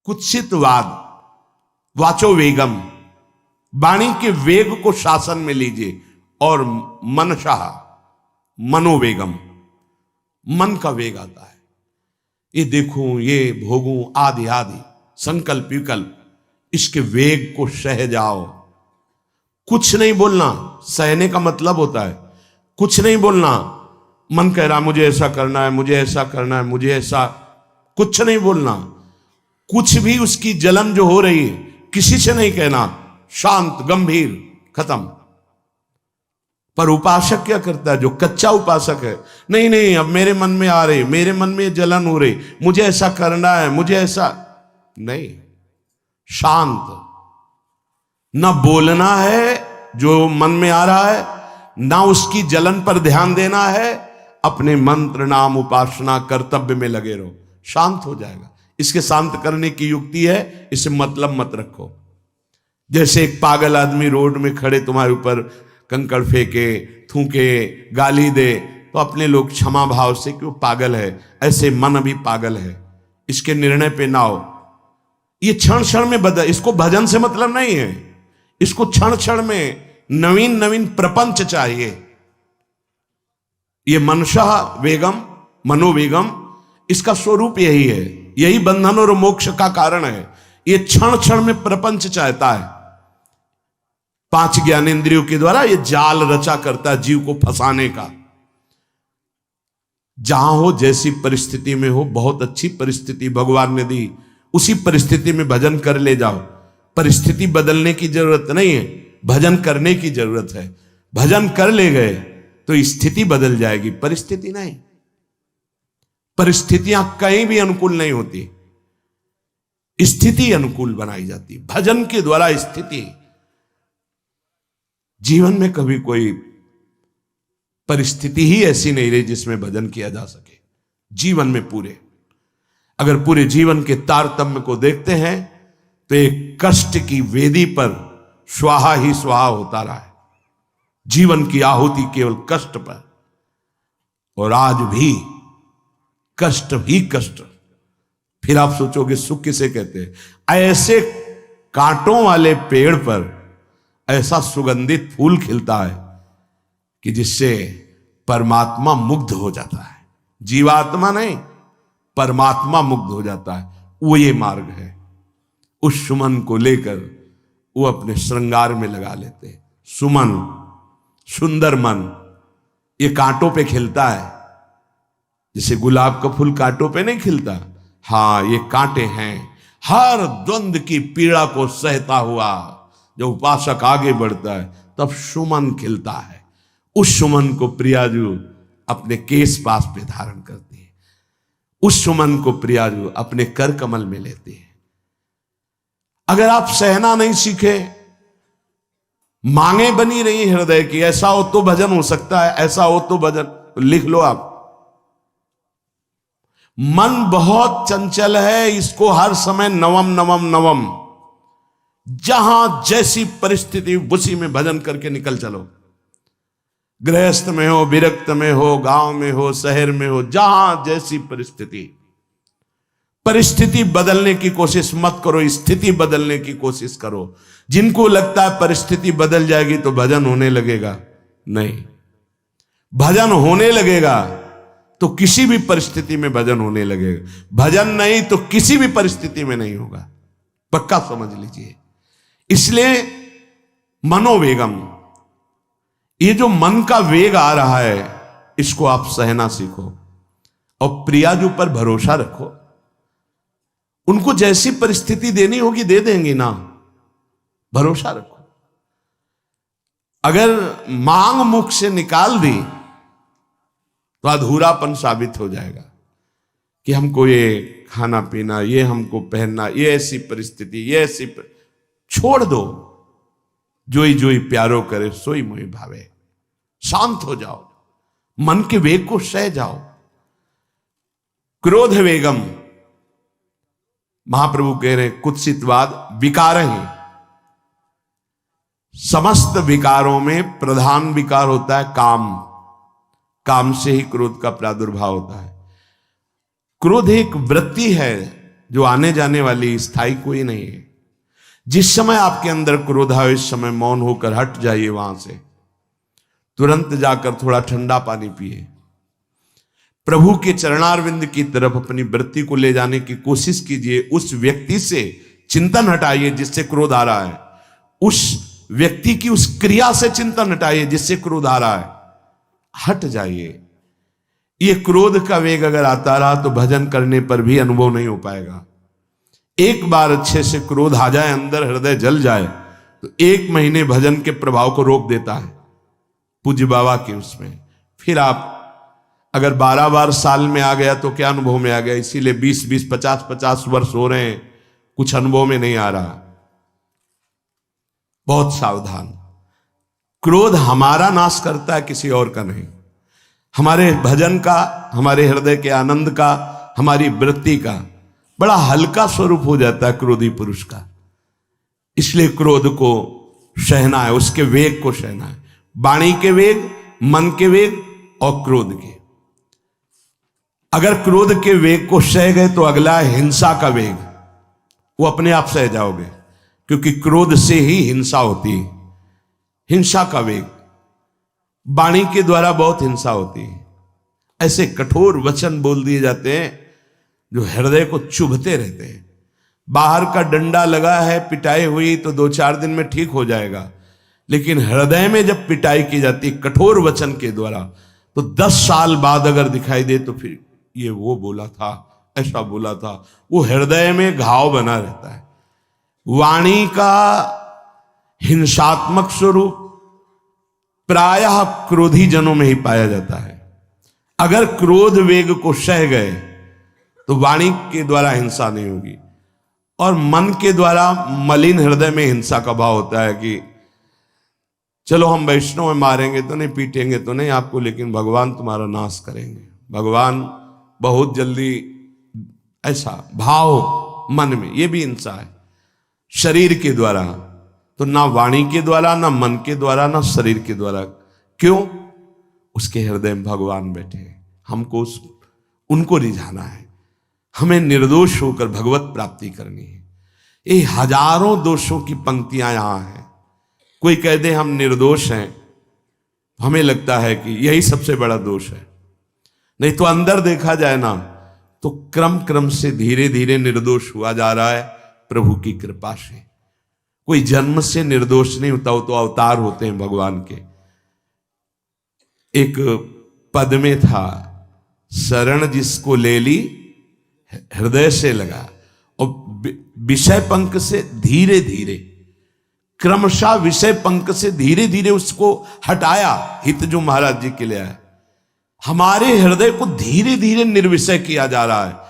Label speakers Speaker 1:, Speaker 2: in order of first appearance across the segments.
Speaker 1: कुत्सितवाद, वाचो वेगम, वाणी के वेग को शासन में लीजिए, और मनशाह, मनोवेगम, मन का वेग आता है। ये देखूं, ये भोगूं, आदि आदि संकल्प विकल्प, इसके वेग को सह जाओ। कुछ नहीं बोलना, सहने का मतलब होता है कुछ नहीं बोलना। मन कह रहा मुझे ऐसा करना है, मुझे ऐसा करना है, मुझे ऐसा, कुछ नहीं बोलना। कुछ भी उसकी जलन जो हो रही है किसी से नहीं कहना, शांत गंभीर, खत्म। पर उपासक क्या करता है, जो कच्चा उपासक है, नहीं नहीं अब मेरे मन में आ रही, मेरे मन में जलन हो रही, मुझे ऐसा करना है, मुझे ऐसा नहीं। शांत, ना बोलना है जो मन में आ रहा है, ना उसकी जलन पर ध्यान देना है, अपने मंत्र नाम उपासना कर्तव्य में लगे रहो, शांत हो जाएगा। इसके शांत करने की युक्ति है, इसे मतलब मत रखो। जैसे एक पागल आदमी रोड में खड़े तुम्हारे ऊपर कंकड़ फेंके, थूके, गाली दे, तो अपने लोग क्षमा भाव से कि वो पागल है, ऐसे मन भी पागल है, इसके निर्णय पे ना हो। ये क्षण क्षण में बदल, इसको भजन से मतलब नहीं है, इसको क्षण क्षण में नवीन नवीन प्रपंच चाहिए। ये मनसा वेगम, मनोवेगम, इसका स्वरूप यही है, यही बंधन और मोक्ष का कारण है। ये क्षण क्षण में प्रपंच चाहता है। 5 ज्ञानेंद्रियों के द्वारा ये जाल रचा करता है जीव को फंसाने का। जहां हो, जैसी परिस्थिति में हो, बहुत अच्छी परिस्थिति भगवान ने दी, उसी परिस्थिति में भजन कर ले जाओ। परिस्थिति बदलने की जरूरत नहीं है, भजन करने की जरूरत है। भजन कर ले गए तो स्थिति बदल जाएगी, परिस्थिति नहीं। परिस्थितियां कहीं भी अनुकूल नहीं होती, स्थिति अनुकूल बनाई जाती। भजन के द्वारा स्थिति, जीवन में कभी कोई परिस्थिति ही ऐसी नहीं रही जिसमें भजन किया जा सके। जीवन में पूरे, अगर पूरे जीवन के तारतम्य को देखते हैं तो एक कष्ट की वेदी पर स्वाहा ही स्वाहा होता रहा है। जीवन की आहुति केवल कष्ट पर, और आज भी कष्ट ही कष्ट। फिर आप सोचोगे सुख किसे कहते हैं? ऐसे कांटों वाले पेड़ पर ऐसा सुगंधित फूल खिलता है कि जिससे परमात्मा मुग्ध हो जाता है। जीवात्मा नहीं, परमात्मा मुग्ध हो जाता है। वो ये मार्ग है। उस सुमन को लेकर वो अपने श्रृंगार में लगा लेते हैं। सुमन, सुंदर मन, ये कांटों पे खिलता है। जैसे गुलाब का फूल कांटों पे नहीं खिलता, हाँ ये कांटे हैं। हर द्वंद की पीड़ा को सहता हुआ जब उपासक आगे बढ़ता है तब सुमन खिलता है। उस सुमन को प्रियाजू अपने केश पास पे धारण करती है। उस सुमन को प्रियाजू अपने कर कमल में लेती है। अगर आप सहना नहीं सीखे, मांगे बनी रही हृदय की, ऐसा हो तो भजन हो सकता है, ऐसा हो तो भजन, तो लिख लो आप। मन बहुत चंचल है, इसको हर समय नवम नवम नवम, जहां जैसी परिस्थिति उसी में भजन करके निकल चलो। गृहस्थ में हो, विरक्त में हो, गांव में हो, शहर में हो, जहां जैसी परिस्थिति, परिस्थिति बदलने की कोशिश मत करो, स्थिति बदलने की कोशिश करो। जिनको लगता है परिस्थिति बदल जाएगी तो भजन होने लगेगा, नहीं। भजन होने लगेगा तो किसी भी परिस्थिति में भजन होने लगेगा। भजन नहीं तो किसी भी परिस्थिति में नहीं होगा, पक्का समझ लीजिए। इसलिए मनोवेगम, ये जो मन का वेग आ रहा है, इसको आप सहना सीखो और प्रियाजू पर भरोसा रखो। उनको जैसी परिस्थिति देनी होगी दे देंगी ना, भरोसा रखो। अगर मांग मुख से निकाल दी तो अधूरापन साबित हो जाएगा कि हमको ये खाना पीना, ये हमको पहनना, ये ऐसी परिस्थिति, ये ऐसी छोड़ दो। जोई जोई प्यारो करे सोई मोहि भावे। शांत हो जाओ, मन के वेग को सह जाओ। क्रोध वेगम, महाप्रभु कह रहे कुत्सितवाद विकार है। समस्त विकारों में प्रधान विकार होता है काम। काम से ही क्रोध का प्रादुर्भाव होता है। क्रोध एक वृत्ति है जो आने जाने वाली, स्थायी कोई नहीं है। जिस समय आपके अंदर क्रोध आए इस समय मौन होकर हट जाइए वहां से, तुरंत जाकर थोड़ा ठंडा पानी पिए, प्रभु के चरणारविंद की तरफ अपनी वृत्ति को ले जाने की कोशिश कीजिए। उस व्यक्ति से चिंतन हटाइए जिससे क्रोध आ रहा है, उस व्यक्ति की उस क्रिया से चिंतन हटाइए जिससे क्रोध आ रहा है, हट जाइए। ये क्रोध का वेग अगर आता रहा तो भजन करने पर भी अनुभव नहीं हो पाएगा। एक बार अच्छे से क्रोध आ जाए, अंदर हृदय जल जाए, तो 1 महीने भजन के प्रभाव को रोक देता है पूज्य बाबा के उसमें। फिर आप अगर 12 बार साल में आ गया तो क्या अनुभव में आ गया। इसीलिए 20-20, 50-50 वर्ष हो रहे हैं, कुछ अनुभव में नहीं आ रहा। बहुत सावधान। क्रोध हमारा नाश करता है, किसी और का नहीं। हमारे भजन का, हमारे हृदय के आनंद का, हमारी वृत्ति का बड़ा हल्का स्वरूप हो जाता है क्रोधी पुरुष का। इसलिए क्रोध को सहना है, उसके वेग को सहना है। वाणी के वेग, मन के वेग और क्रोध के। अगर क्रोध के वेग को सह गए तो अगला है हिंसा का वेग। वो अपने आप सह जाओगे, क्योंकि क्रोध से ही हिंसा होती है। हिंसा का वेग, वाणी के द्वारा बहुत हिंसा होती है। ऐसे कठोर वचन बोल दिए जाते हैं जो हृदय को चुभते रहते हैं। बाहर का डंडा लगा है, पिटाई हुई तो 2-4 दिन में ठीक हो जाएगा, लेकिन हृदय में जब पिटाई की जाती है कठोर वचन के द्वारा, तो 10 साल बाद अगर दिखाई दे तो फिर ये वो बोला था, ऐसा बोला था, वो हृदय में घाव बना रहता है। वाणी का हिंसात्मक स्वरूप प्रायः क्रोधी जनों में ही पाया जाता है। अगर क्रोध वेग को सह गए तो वाणी के द्वारा हिंसा नहीं होगी, और मन के द्वारा मलिन हृदय में हिंसा का भाव होता है कि चलो हम वैष्णव में मारेंगे तो नहीं, पीटेंगे तो नहीं आपको, लेकिन भगवान तुम्हारा नाश करेंगे, भगवान बहुत जल्दी, ऐसा भाव मन में, ये भी हिंसा है शरीर के द्वारा। तो ना वाणी के द्वारा, ना मन के द्वारा, ना शरीर के द्वारा। क्यों? उसके हृदय में भगवान बैठे हैं, हमको उनको रिझाना है, हमें निर्दोष होकर भगवत प्राप्ति करनी है। ये हजारों दोषों की पंक्तियां यहां हैं। कोई कह दे हम निर्दोष हैं, हमें लगता है कि यही सबसे बड़ा दोष है। नहीं तो अंदर देखा जाए ना, तो क्रम क्रम से धीरे धीरे निर्दोष हुआ जा रहा है प्रभु की कृपा से। कोई जन्म से निर्दोष नहीं होता, वो तो अवतार होते हैं भगवान के। एक पद में था, शरण जिसको ले ली हृदय से लगा, और विषय पंख से धीरे धीरे, क्रमशः विषय पंख से धीरे धीरे उसको हटाया। हित जो महाराज जी के लिए आया, हमारे हृदय को धीरे धीरे निर्विषय किया जा रहा है।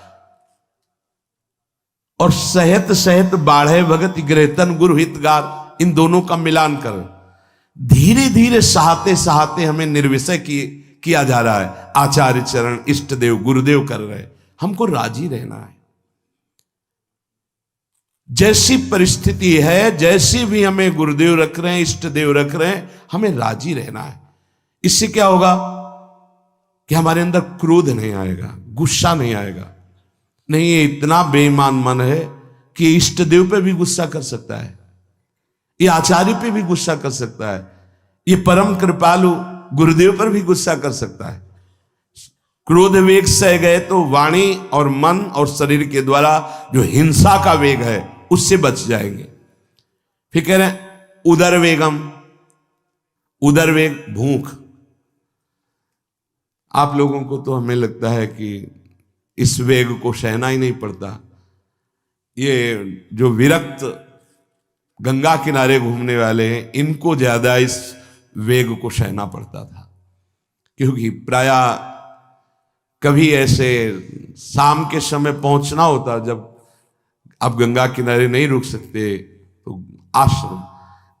Speaker 1: और सहत सहत बाढ़े भगत ग्रहतन गुरु हितगार, इन दोनों का मिलान कर धीरे धीरे सहाते सहाते हमें निर्विषय किया जा रहा है। आचार्य चरण, इष्ट देव, गुरुदेव कर रहे, हमको राजी रहना है। जैसी परिस्थिति है, जैसी भी हमें गुरुदेव रख रहे हैं, इष्ट देव रख रहे हैं, हमें राजी रहना है। इससे क्या होगा कि हमारे अंदर क्रोध नहीं आएगा, गुस्सा नहीं आएगा। नहीं, ये इतना बेईमान मन है कि इष्ट देव पे भी गुस्सा कर सकता है, ये आचार्य पे भी गुस्सा कर सकता है, ये परम कृपालु गुरुदेव पर भी गुस्सा कर सकता है। क्रोध वेग सह गए तो वाणी और मन और शरीर के द्वारा जो हिंसा का वेग है उससे बच जाएंगे। फिर कह रहे हैं उदर वेगम, उदर वेग भूख। आप लोगों को तो हमें लगता है कि इस वेग को सहना ही नहीं पड़ता। ये जो विरक्त गंगा किनारे घूमने वाले हैं, इनको ज्यादा इस वेग को सहना पड़ता था, क्योंकि प्रायः कभी ऐसे शाम के समय पहुंचना होता, जब आप गंगा किनारे नहीं रुक सकते तो आश्रम,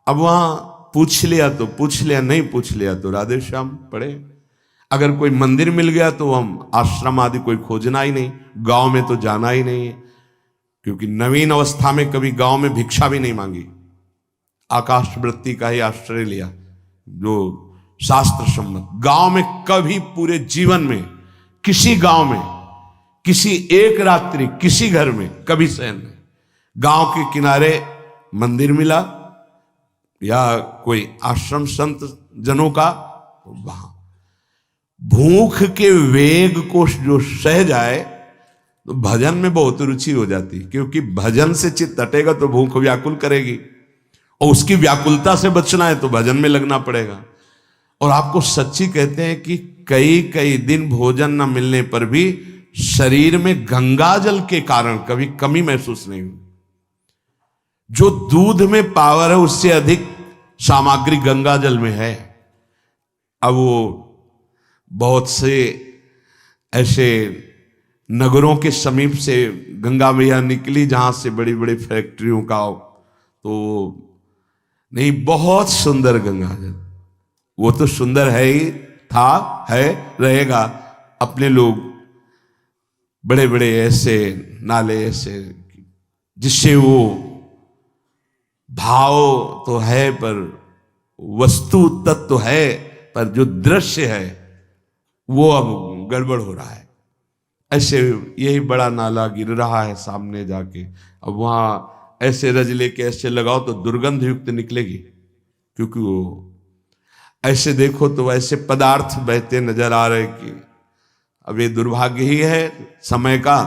Speaker 1: अब वहां पूछ लिया तो पूछ लिया, नहीं पूछ लिया तो राधे श्याम पढ़े। अगर कोई मंदिर मिल गया तो हम आश्रम आदि कोई खोजना ही नहीं, गांव में तो जाना ही नहीं है, क्योंकि नवीन अवस्था में कभी गांव में भिक्षा भी नहीं मांगी, आकाश वृत्ति का ही आश्रय लिया जो शास्त्र सम्मत। गांव में कभी पूरे जीवन में किसी गांव में किसी एक रात्रि किसी घर में कभी शयन नहीं। गांव के किनारे मंदिर मिला या कोई आश्रम संत जनों का, वहां भूख के वेग को जो सह जाए तो भजन में बहुत रुचि हो जाती, क्योंकि भजन से चित्त हटेगा तो भूख व्याकुल करेगी, और उसकी व्याकुलता से बचना है तो भजन में लगना पड़ेगा। और आपको सच्ची कहते हैं कि कई कई दिन भोजन न मिलने पर भी शरीर में गंगा जल के कारण कभी कमी महसूस नहीं हुई। जो दूध में पावर है उससे अधिक सामग्री गंगा जल में है। अब वो बहुत से ऐसे नगरों के समीप से गंगा मैया निकली जहां से बड़ी बड़ी फैक्ट्रियों का, तो नहीं, बहुत सुंदर गंगा जल, वो तो सुंदर है ही, था, है, रहेगा। अपने लोग बड़े बड़े ऐसे नाले ऐसे जिससे वो भाव तो है पर वस्तु तत्व तो है, पर जो दृश्य है वो अब गड़बड़ हो रहा है। ऐसे यही बड़ा नाला गिर रहा है सामने जाके, अब वहां ऐसे रज लेके ऐसे लगाओ तो दुर्गंध युक्त निकलेगी, क्योंकि वो ऐसे देखो तो ऐसे पदार्थ बहते नजर आ रहे कि अब ये दुर्भाग्य ही है समय का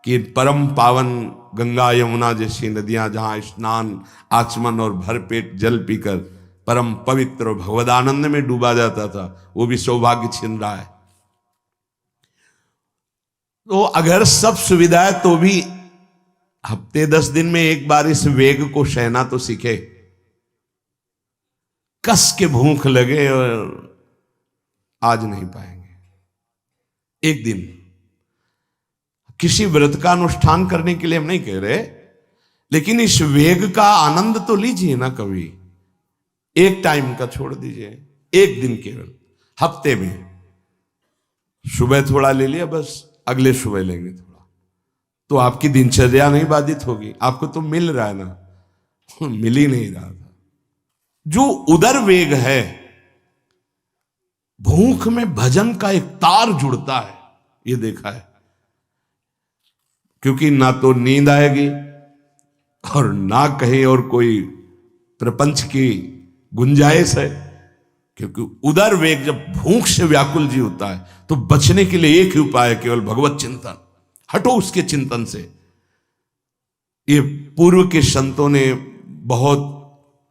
Speaker 1: कि परम पावन गंगा यमुना जैसी नदियां जहां स्नान आचमन और भरपेट जल पीकर परम पवित्र और भगवदानंद में डूबा जाता था, वो भी सौभाग्य छिन रहा है। तो अगर सब सुविधा है तो भी हफ्ते 10 दिन में एक बार इस वेग को सहना तो सीखे। कस के भूख लगे और आज नहीं पाएंगे। एक दिन किसी व्रत का अनुष्ठान करने के लिए हम नहीं कह रहे, लेकिन इस वेग का आनंद तो लीजिए ना कभी। एक टाइम का छोड़ दीजिए, एक दिन केवल हफ्ते में सुबह थोड़ा ले लिया, बस अगले सुबह लेंगे थोड़ा, तो आपकी दिनचर्या नहीं बाधित होगी। आपको तो मिल रहा है ना, मिल ही नहीं रहा था। जो उदर वेग है, भूख में भजन का एक तार जुड़ता है, ये देखा है। क्योंकि ना तो नींद आएगी और ना कहीं और कोई प्रपंच की गुंजाइश है, क्योंकि उदर वेग जब भूख से व्याकुल जी होता है तो बचने के लिए एक ही उपाय है, केवल भगवत चिंतन। हटो उसके चिंतन से। ये पूर्व के संतों ने बहुत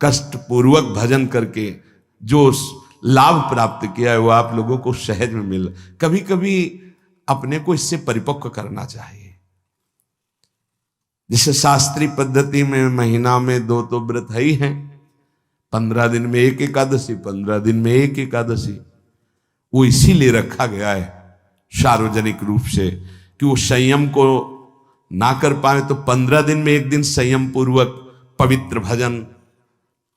Speaker 1: कष्ट पूर्वक भजन करके जो लाभ प्राप्त किया है वो आप लोगों को सहज में मिल। कभी कभी अपने को इससे परिपक्व करना चाहिए। जैसे शास्त्रीय पद्धति में महीना में 2 तो व्रत है ही हैं, 15 दिन में एक एकादशी, 15 दिन में एक एकादशी। वो इसीलिए रखा गया है सार्वजनिक रूप से कि वो संयम को ना कर पाए तो 15 दिन में एक दिन संयम पूर्वक पवित्र भजन।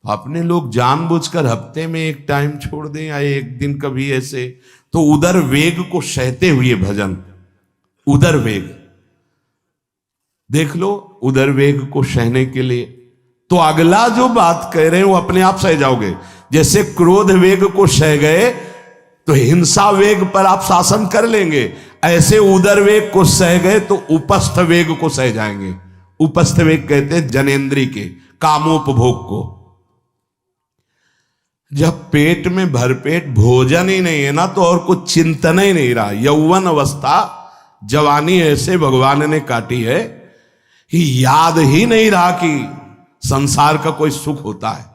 Speaker 1: अपने लोग जानबूझकर हफ्ते में एक टाइम छोड़ दें या एक दिन कभी ऐसे, तो उदर वेग को सहते हुए भजन। उदर वेग देख लो, उदर वेग को सहने के लिए तो अगला जो बात कह रहे हैं वो अपने आप सह जाओगे। जैसे क्रोध वेग को सह गए तो हिंसा वेग पर आप शासन कर लेंगे, ऐसे उदर वेग को सह गए तो उपस्थ वेग को सह जाएंगे। उपस्थ वेग कहते हैं जनेन्द्री के कामोपभोग को। जब पेट में भरपेट भोजन ही नहीं है ना तो और कुछ चिंतन ही नहीं रहा। यौवन अवस्था जवानी ऐसे भगवान ने काटी है कि याद ही नहीं रहा कि संसार का कोई सुख होता है।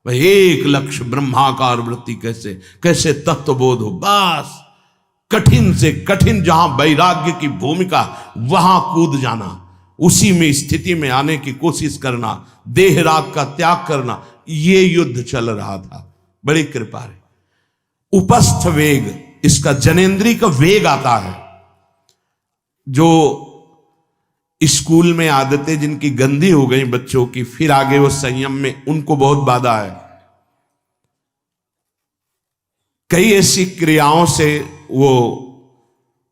Speaker 1: भाई एक लक्ष्य ब्रह्माकार वृत्ति कैसे कैसे तत्वबोध हो, बस कठिन से कठिन जहां वैराग्य की भूमिका वहां कूद जाना, उसी में स्थिति में आने की कोशिश करना, देह राग का त्याग करना, ये युद्ध चल रहा था। बड़ी कृपा है। उपस्थ वेग, इसका जनेन्द्री का वेग आता है। जो स्कूल में आदतें जिनकी गंदी हो गई बच्चों की, फिर आगे वो संयम में, उनको बहुत बाधा है। कई ऐसी क्रियाओं से वो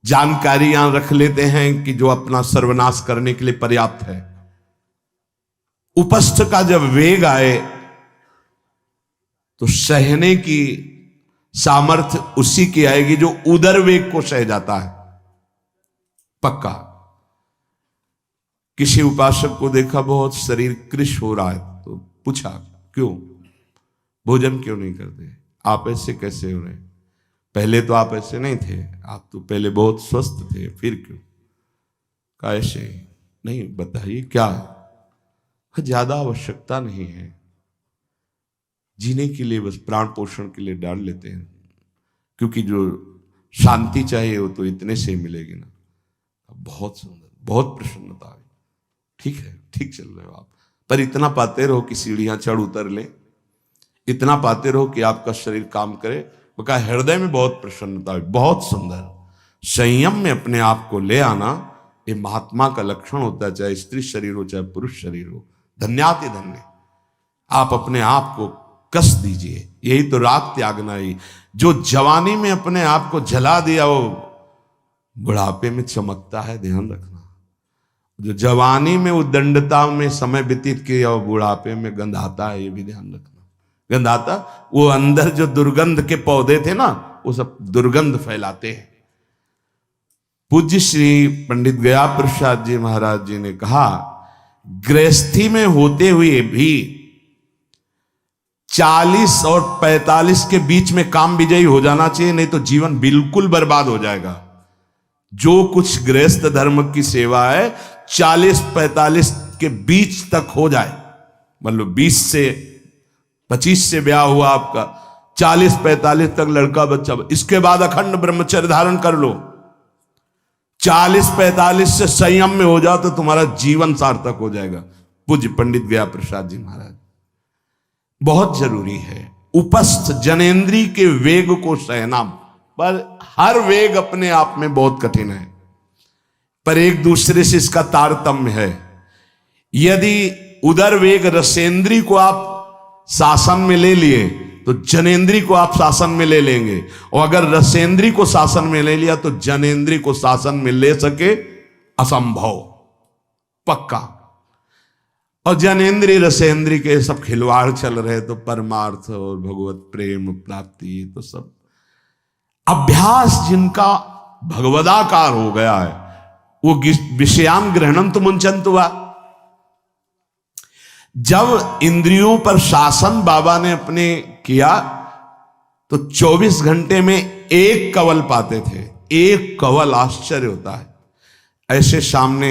Speaker 1: जानकारियां रख लेते हैं कि जो अपना सर्वनाश करने के लिए पर्याप्त है। उपस्थ का जब वेग आए तो सहने की सामर्थ्य उसी की आएगी जो उदर वेग को सह जाता है। पक्का। किसी उपासक को देखा बहुत शरीर कृश हो रहा है, तो पूछा क्यों, भोजन क्यों नहीं करते, आप ऐसे कैसे हो रहे, पहले तो आप ऐसे नहीं थे, आप तो पहले बहुत स्वस्थ थे, फिर क्यों, कहा ऐसे नहीं, बताइए क्या है, ज्यादा आवश्यकता नहीं है, जीने के लिए बस प्राण पोषण के लिए डाल लेते हैं, क्योंकि जो शांति चाहिए वो तो इतने से ही मिलेगी ना। बहुत सुंदर, बहुत प्रसन्नता आई, ठीक है, ठीक चल रहे हो आप, पर इतना पाते रहो कि सीढ़ियां चढ़ उतर ले, इतना पाते रहो कि आपका शरीर काम करे। वो कहा हृदय में बहुत प्रसन्नता हुई, बहुत सुंदर। संयम में अपने आप को ले आना ये महात्मा का लक्षण होता है, चाहे स्त्री शरीर हो चाहे पुरुष शरीर हो। धन्याति धन्य, आप अपने आप को कस दीजिए, यही तो राग त्यागना ही। जो जवानी में अपने आप को जला दिया वो बुढ़ापे में चमकता है, ध्यान रखना। जो जवानी में उद्दंडता में समय व्यतीत किया वो बुढ़ापे में गंधाता है, ये भी ध्यान रखना। गंधाता वो अंदर जो दुर्गंध के पौधे थे ना, वो सब दुर्गंध फैलाते हैं। पूज्य श्री पंडित गया प्रसाद जी महाराज जी ने कहा, गृहस्थी में होते हुए भी 40 और 45 के बीच में काम विजयी हो जाना चाहिए, नहीं तो जीवन बिल्कुल बर्बाद हो जाएगा। जो कुछ गृहस्थ धर्म की सेवा है 40-45 के बीच तक हो जाए, मतलब 20 से 25 से ब्याह हुआ आपका, 40-45 तक लड़का बच्चा, इसके बाद अखंड ब्रह्मचर्य धारण कर लो। 40-45 से संयम में हो जाओ तो तुम्हारा जीवन सार्थक हो जाएगा। पूज्य पंडित गया प्रसाद जी महाराज, बहुत जरूरी है उपस्थ जनेन्द्री के वेग को सहना। पर हर वेग अपने आप में बहुत कठिन है, पर एक दूसरे से इसका तारतम्य है। यदि उदर वेग रसेंद्री को आप शासन में ले लिए तो जनेन्द्री को आप शासन में ले लेंगे, और अगर रसेंद्री को शासन में ले लिया तो जनेन्द्री को शासन में ले सके असंभव, पक्का। और जनेन्द्री रसेंद्री के सब खिलवाड़ चल रहे, तो परमार्थ और भगवत प्रेम प्राप्ति तो सब अभ्यास जिनका भगवदाकार हो गया है, वो विषयान ग्रहणंतु मुंचन्तु वा। जब इंद्रियों पर शासन बाबा ने अपने किया तो 24 घंटे में एक कवल पाते थे, एक कवल, आश्चर्य होता है। ऐसे सामने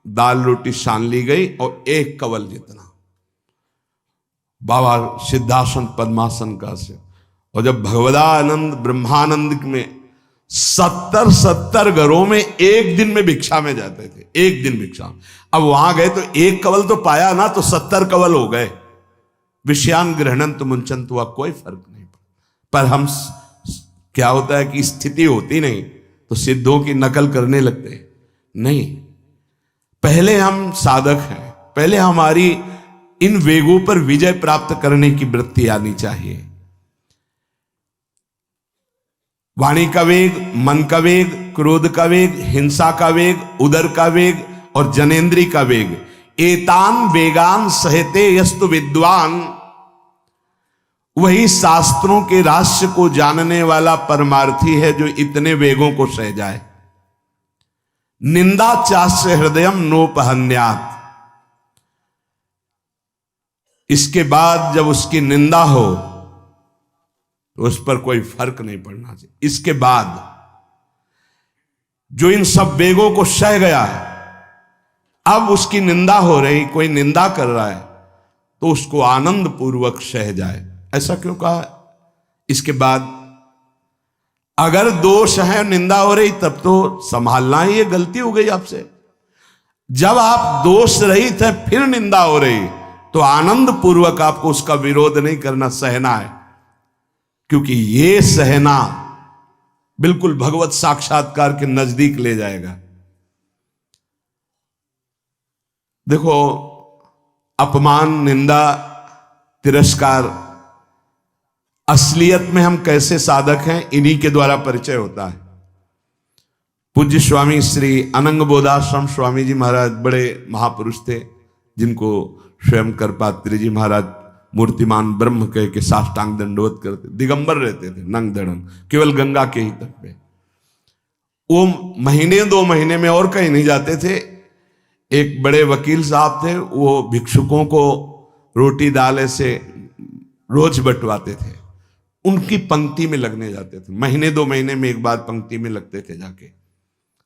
Speaker 1: दाल रोटी सान ली गई और एक कवल जितना, बाबा सिद्धासन पद्मासन का से। और जब भगवदानंद ब्रह्मानंद में 70 घरों में एक दिन में भिक्षा में जाते थे, एक दिन भिक्षा। अब वहां गए तो एक कवल तो पाया ना, तो 70 कवल हो गए। विषयान ग्रहणंतु मुंचन्तु वा, कोई फर्क नहीं पड़ा। पर हम क्या होता है कि स्थिति होती नहीं तो सिद्धों की नकल करने लगते नहीं। पहले हम साधक हैं, पहले हमारी इन वेगों पर विजय प्राप्त करने की वृत्ति आनी चाहिए। वाणी का वेग, मन का वेग, क्रोध का वेग, हिंसा का वेग, उदर का वेग और जनेन्द्री का वेग, एतान वेगान सहते यस्तु विद्वान। वही शास्त्रों के रहस्य को जानने वाला परमार्थी है जो इतने वेगों को सह जाए। निंदा चास्य हृदयम नोपहन्यात्, इसके बाद जब उसकी निंदा हो तो उस पर कोई फर्क नहीं पड़ना चाहिए। इसके बाद जो इन सब वेगों को सह गया है, अब उसकी निंदा हो रही, कोई निंदा कर रहा है तो उसको आनंद पूर्वक सह जाए। ऐसा क्यों कहा? इसके बाद अगर दोष है, निंदा हो रही, तब तो संभालना ही, ये गलती हो गई आपसे। जब आप दोष रहित है फिर निंदा हो रही तो आनंद पूर्वक आपको उसका विरोध नहीं करना, सहना है। क्योंकि ये सहना बिल्कुल भगवत साक्षात्कार के नजदीक ले जाएगा। देखो, अपमान, निंदा, तिरस्कार, असलियत में हम कैसे साधक हैं इन्हीं के द्वारा परिचय होता है। पूज्य स्वामी श्री अनंग बोधाश्रम स्वामी जी महाराज बड़े महापुरुष थे, जिनको स्वयं करपात्री जी महाराज मूर्तिमान ब्रह्म कह के साष्टांग दंडवत करते, दिगंबर रहते थे, नंग दड़ंग, केवल गंगा के ही तट पे। वो महीने 2 महीने में और कहीं नहीं जाते थे। एक बड़े वकील साहब थे, वो भिक्षुकों को रोटी दाल ऐसे रोज बंटवाते थे, उनकी पंक्ति में लगने जाते थे। महीने 2 महीने में एक बार पंक्ति में लगते थे जाके,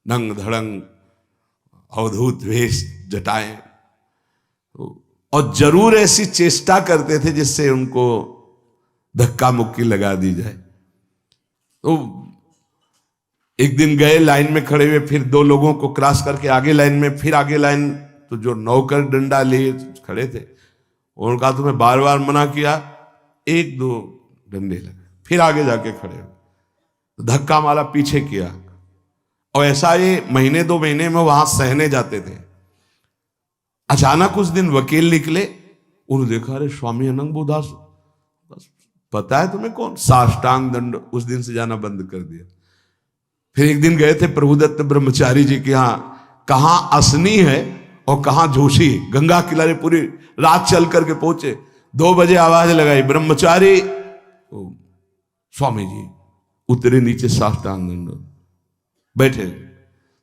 Speaker 1: नंग धड़ंग अवधूत वेश जटाएं, और जरूर ऐसी चेष्टा करते थे जिससे उनको धक्का मुक्की लगा दी जाए। तो एक दिन गए, लाइन में खड़े हुए, फिर 2 लोगों को क्रॉस करके आगे लाइन में, फिर आगे लाइन, तो जो नौकर डंडा लिए खड़े थे उनका तुम्हें बार बार मना किया, 1-2 डंडे लगे, फिर आगे जाके खड़े हो, धक्का मारा, पीछे किया। और ऐसा ये महीने 2 महीने में वहां सहने जाते थे। अचानक उस दिन वकील निकले, उन्होंने देखा, अरे स्वामी अनंगबोधास, पता है तुम्हें कौन? साष्टांग दंड। उस दिन से जाना बंद कर दिया। फिर एक दिन गए थे प्रभुदत्त ब्रह्मचारी जी के यहाँ, कहां असनी है और कहां जोशी, गंगा किनारे पूरी रात चल करके पहुंचे। 2 बजे आवाज लगाई, ब्रह्मचारी। स्वामी जी उतरे नीचे, साष्टांग दंड, बैठे।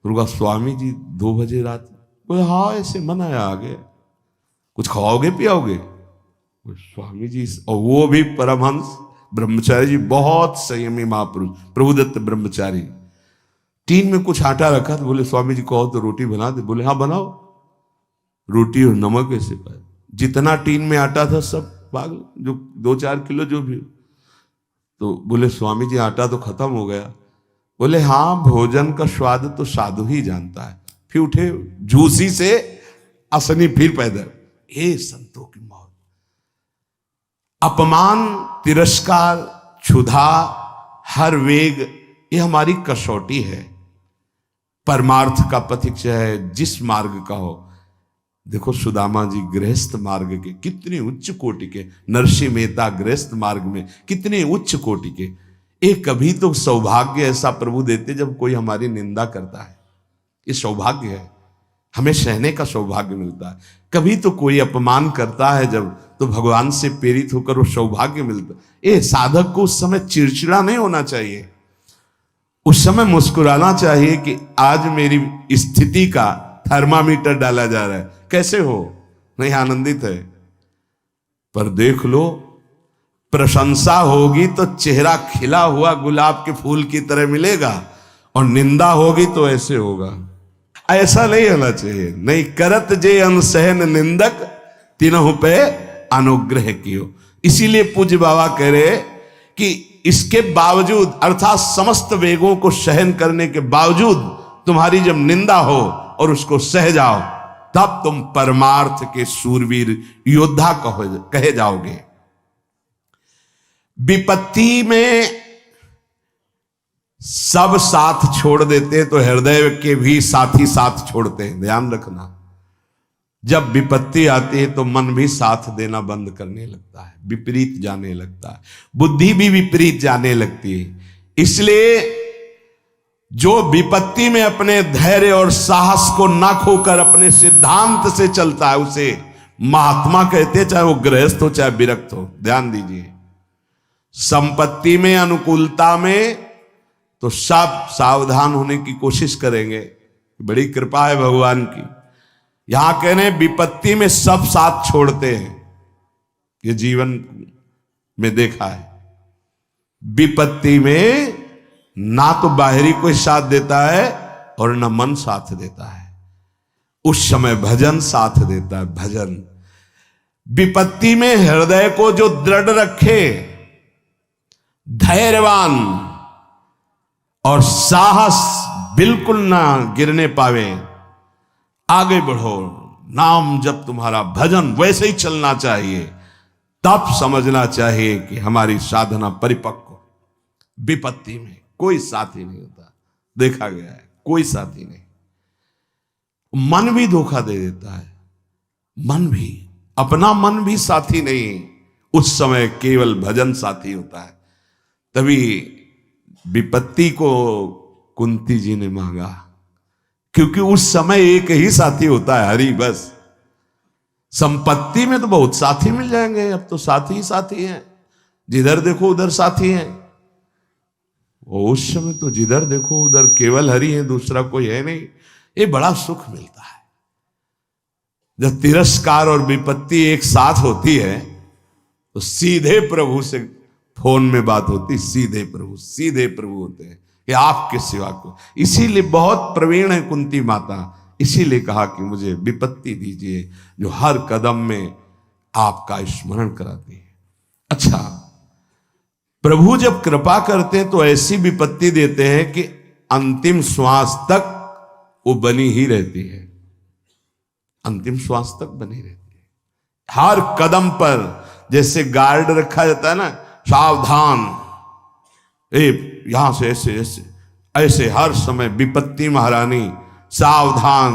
Speaker 1: उनका स्वामी जी 2 बजे रात, बोले हाँ ऐसे मन आया, आगे कुछ खाओगे पियाओगे? स्वामी जी, और वो भी परमहंस ब्रह्मचारी जी, बहुत संयमी महापुरुष प्रभुदत्त ब्रह्मचारी। टीन में कुछ आटा रखा, तो बोले स्वामी जी कहो तो रोटी बना दे। बोले हाँ बनाओ। रोटी और नमक ऐसे पाए, जितना टीन में आटा था सब पागल, जो 2-4 किलो जो भी। तो बोले स्वामी जी आटा तो खत्म हो गया। बोले हाँ, भोजन का स्वाद तो साधु ही जानता है। फिर उठे, झूसी से असनी फिर पैदल। ये संतों की मौत, अपमान, तिरस्कार, क्षुधा, हर वेग, ये हमारी कसौटी है। परमार्थ का पथिक चाहे जिस मार्ग का हो। देखो सुदामा जी गृहस्थ मार्ग के कितने उच्च कोटि के, नरसिंह मेहता गृहस्थ मार्ग में कितने उच्च कोटि के। एक कभी तो सौभाग्य ऐसा प्रभु देते जब कोई हमारी निंदा करता है, ये सौभाग्य है, हमें सहने का सौभाग्य मिलता है। कभी तो कोई अपमान करता है जब, तो भगवान से प्रेरित होकर वो सौभाग्य मिलता है। ये साधक को उस समय चिड़चिड़ा नहीं होना चाहिए, उस समय मुस्कुराना चाहिए कि आज मेरी स्थिति का थर्मामीटर डाला जा रहा है, कैसे हो, नहीं आनंदित है। पर देख लो, प्रशंसा होगी तो चेहरा खिला हुआ गुलाब के फूल की तरह मिलेगा, और निंदा होगी तो ऐसे होगा। ऐसा नहीं होना चाहिए। नहीं करत जे अनसहन निंदक, तीनों पे अनुग्रह कियो। इसीलिए पूज्य बाबा कह रहे कि इसके बावजूद, अर्थात समस्त वेगों को सहन करने के बावजूद, तुम्हारी जब निंदा हो और उसको सह जाओ, तब तुम परमार्थ के शूरवीर योद्धा कहे जाओगे। विपत्ति में सब साथ छोड़ देते तो हृदय के भी साथी साथ छोड़ते हैं, ध्यान रखना। जब विपत्ति आती है तो मन भी साथ देना बंद करने लगता है, विपरीत जाने लगता है, बुद्धि भी विपरीत जाने लगती है। इसलिए जो विपत्ति में अपने धैर्य और साहस को न खोकर अपने सिद्धांत से चलता है उसे महात्मा कहते हैं, चाहे वो गृहस्थ हो चाहे विरक्त हो। ध्यान दीजिए, संपत्ति में, अनुकूलता में तो सब सावधान होने की कोशिश करेंगे, बड़ी कृपा है भगवान की। यहां कहने विपत्ति में सब साथ छोड़ते हैं, ये जीवन में देखा है। विपत्ति में ना तो बाहरी कोई साथ देता है और ना मन साथ देता है, उस समय भजन साथ देता है, भजन। विपत्ति में हृदय को जो दृढ़ रखे, धैर्यवान और साहस बिल्कुल ना गिरने पावे, आगे बढ़ो, नाम जब तुम्हारा भजन वैसे ही चलना चाहिए, तब समझना चाहिए कि हमारी साधना परिपक्व। विपत्ति में कोई साथी नहीं होता, देखा गया है, कोई साथी नहीं। मन भी धोखा दे देता है, मन भी, अपना मन भी साथी नहीं, उस समय केवल भजन साथी होता है। तभी विपत्ति को कुंती जी ने मांगा, क्योंकि उस समय एक ही साथी होता है, हरि बस। संपत्ति में तो बहुत साथी मिल जाएंगे, अब तो साथी ही साथी हैं, जिधर देखो उधर साथी हैं। वो उस समय तो जिधर देखो उधर केवल हरि है, दूसरा कोई है नहीं। ये बड़ा सुख मिलता है जब तिरस्कार और विपत्ति एक साथ होती है, तो सीधे प्रभु से फोन में बात होती, सीधे प्रभु होते हैं कि आपके सिवा को। इसीलिए बहुत प्रवीण है कुंती माता, इसीलिए कहा कि मुझे विपत्ति दीजिए जो हर कदम में आपका स्मरण कराती है। अच्छा, प्रभु जब कृपा करते हैं तो ऐसी विपत्ति देते हैं कि अंतिम श्वास तक वो बनी ही रहती है, अंतिम श्वास तक बनी रहती है। हर कदम पर जैसे गार्ड रखा जाता है ना, सावधान, यहां से ऐसे ऐसे ऐसे हर समय विपत्ति महारानी सावधान,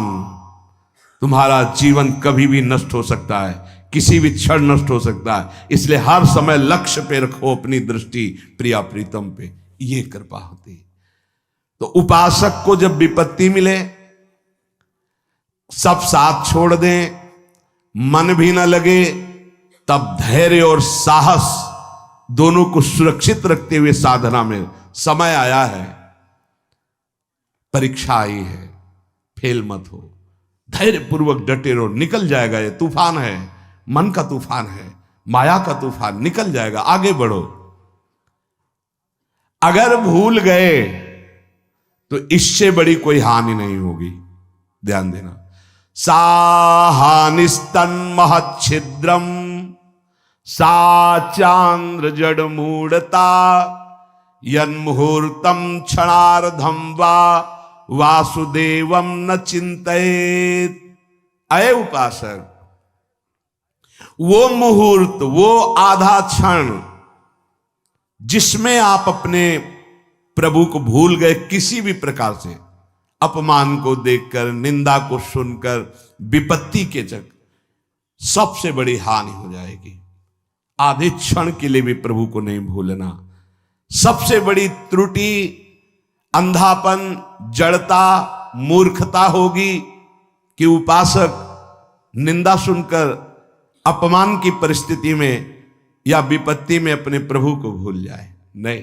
Speaker 1: तुम्हारा जीवन कभी भी नष्ट हो सकता है, किसी भी क्षण नष्ट हो सकता है, इसलिए हर समय लक्ष्य पे रखो अपनी दृष्टि प्रिया प्रीतम पे। ये कृपा होती। तो उपासक को जब विपत्ति मिले, सब साथ छोड़ दें, मन भी ना लगे, तब धैर्य और साहस दोनों को सुरक्षित रखते हुए साधना में समय आया है, परीक्षा आई है, फेल मत हो, धैर्य पूर्वक डटे रहो, निकल जाएगा। ये तूफान है, मन का तूफान है, माया का तूफान, निकल जाएगा, आगे बढ़ो। अगर भूल गए तो इससे बड़ी कोई हानि नहीं होगी, ध्यान देना। साहानिस्तन महच्छिद्रम सा चांद्र जड़ मूढ़ता यन्मुहूर्तम क्षणार्धम वा वासुदेवम न चिंतयेत। अय उपासक, वो मुहूर्त, वो आधा क्षण जिसमें आप अपने प्रभु को भूल गए, किसी भी प्रकार से अपमान को देखकर, निंदा को सुनकर, विपत्ति के चक्कर, सबसे बड़ी हानि हो जाएगी। आधे क्षण के लिए भी प्रभु को नहीं भूलना। सबसे बड़ी त्रुटि अंधापन, जड़ता, मूर्खता होगी कि उपासक निंदा सुनकर अपमान की परिस्थिति में या विपत्ति में अपने प्रभु को भूल जाए। नहीं,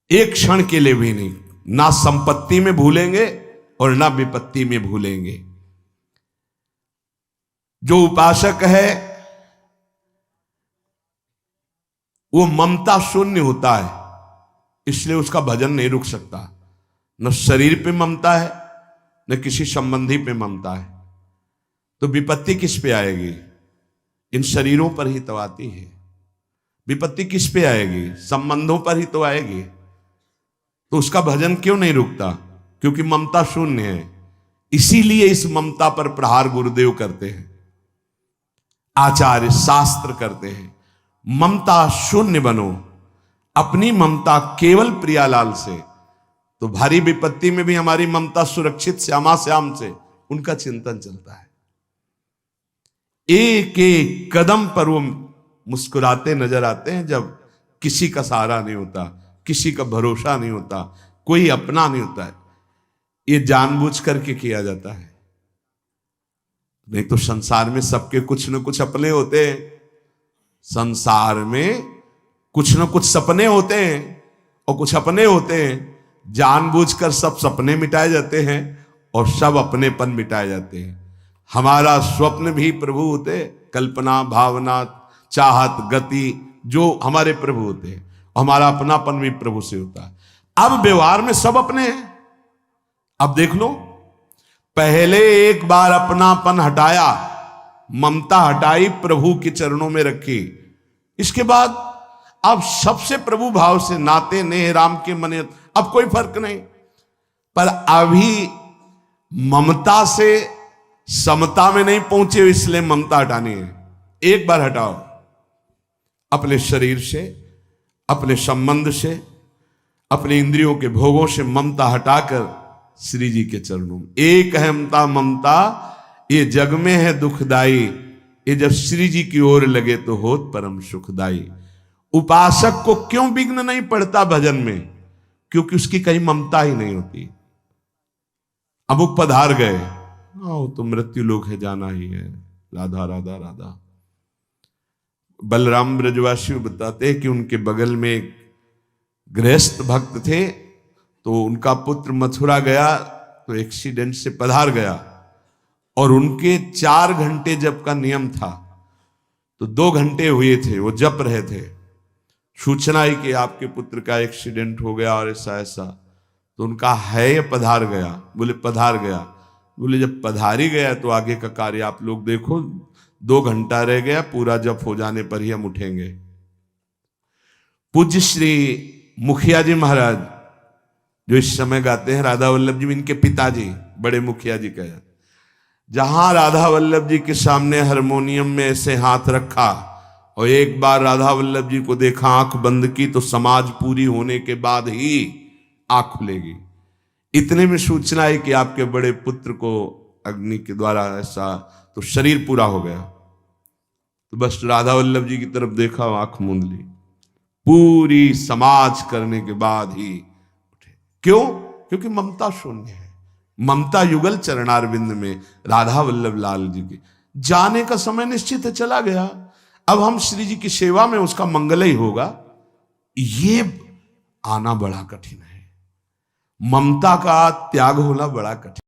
Speaker 1: एक क्षण के लिए भी नहीं, ना संपत्ति में भूलेंगे और ना विपत्ति में भूलेंगे। जो उपासक है वो ममता शून्य होता है, इसलिए उसका भजन नहीं रुक सकता। न शरीर पे ममता है, न किसी संबंधी पे ममता है, तो विपत्ति किस पे आएगी? इन शरीरों पर ही तो आती है। विपत्ति किस पे आएगी? संबंधों पर ही तो आएगी। तो उसका भजन क्यों नहीं रुकता? क्योंकि ममता शून्य है। इसीलिए इस ममता पर प्रहार गुरुदेव करते हैं, आचार्य शास्त्र करते हैं। ममता शून्य बनो, अपनी ममता केवल प्रियालाल से, तो भारी विपत्ति में भी हमारी ममता सुरक्षित श्यामा श्याम से, उनका चिंतन चलता है। एक एक कदम पर वो मुस्कुराते नजर आते हैं जब किसी का सहारा नहीं होता, किसी का भरोसा नहीं होता, कोई अपना नहीं होता है। ये जानबूझ करके किया जाता है, नहीं तो संसार में सबके कुछ न कुछ अपने होते हैं। संसार में कुछ न कुछ सपने होते हैं और कुछ अपने होते हैं। जानबूझकर सब सपने मिटाए जाते हैं और सब अपनेपन मिटाए जाते हैं। हमारा स्वप्न भी प्रभु होते, कल्पना, भावना, चाहत, गति, जो हमारे प्रभु होते हैं, हमारा अपनापन भी प्रभु से होता है। अब व्यवहार में सब अपने हैं। अब देख लो, पहले एक बार अपनापन हटाया, ममता हटाई, प्रभु के चरणों में रखी, इसके बाद अब सबसे प्रभु भाव से नाते नेह राम के मने, अब कोई फर्क नहीं। पर अभी ममता से समता में नहीं पहुंचे, इसलिए ममता हटानी है। एक बार हटाओ, अपने शरीर से, अपने संबंध से, अपने इंद्रियों के भोगों से ममता हटाकर श्री जी के चरणों में। एक अहमता ममता ये जग में है दुखदाई, ये जब श्री जी की ओर लगे तो होत परम सुखदाई। उपासक को क्यों विघ्न नहीं पड़ता भजन में? क्योंकि उसकी कहीं ममता ही नहीं होती। अमुक पधार गए, आओ तो मृत्यु लोक है, जाना ही है, राधा राधा राधा। बलराम ब्रजवासी बताते हैं कि उनके बगल में एक गृहस्थ भक्त थे, तो उनका पुत्र मथुरा गया तो एक्सीडेंट से पधार गया, और उनके 4 घंटे जप का नियम था, तो 2 घंटे हुए थे, वो जप रहे थे। सूचना है कि आपके पुत्र का एक्सीडेंट हो गया और ऐसा ऐसा, तो उनका है या पधार गया? बोले पधार गया। बोले जब पधार ही गया तो आगे का कार्य आप लोग देखो, 2 घंटा रह गया, पूरा जप हो जाने पर ही हम उठेंगे। पूज्य श्री मुखिया जी महाराज जो इस समय गाते हैं, राधा वल्लभ जी इनके पिताजी बड़े मुखिया जी कहे, जहां राधा वल्लभ जी के सामने हारमोनियम में ऐसे हाथ रखा और एक बार राधा वल्लभ जी को देखा, आंख बंद की, तो समाज पूरी होने के बाद ही आंख खुलेगी। इतने में सूचना है कि आपके बड़े पुत्र को अग्नि के द्वारा ऐसा, तो शरीर पूरा हो गया। तो बस राधा वल्लभ जी की तरफ देखा, आंख मूंद ली, पूरी समाज करने के बाद ही उठे। क्यों? क्योंकि ममता शून्य है। ममता युगल चरणारविंद में राधा वल्लभ लाल जी के जाने का समय निश्चित है, चला गया। अब हम श्री जी की सेवा में उसका मंगल ही होगा, ये आना बड़ा कठिन है। ममता का त्याग होना बड़ा कठिन।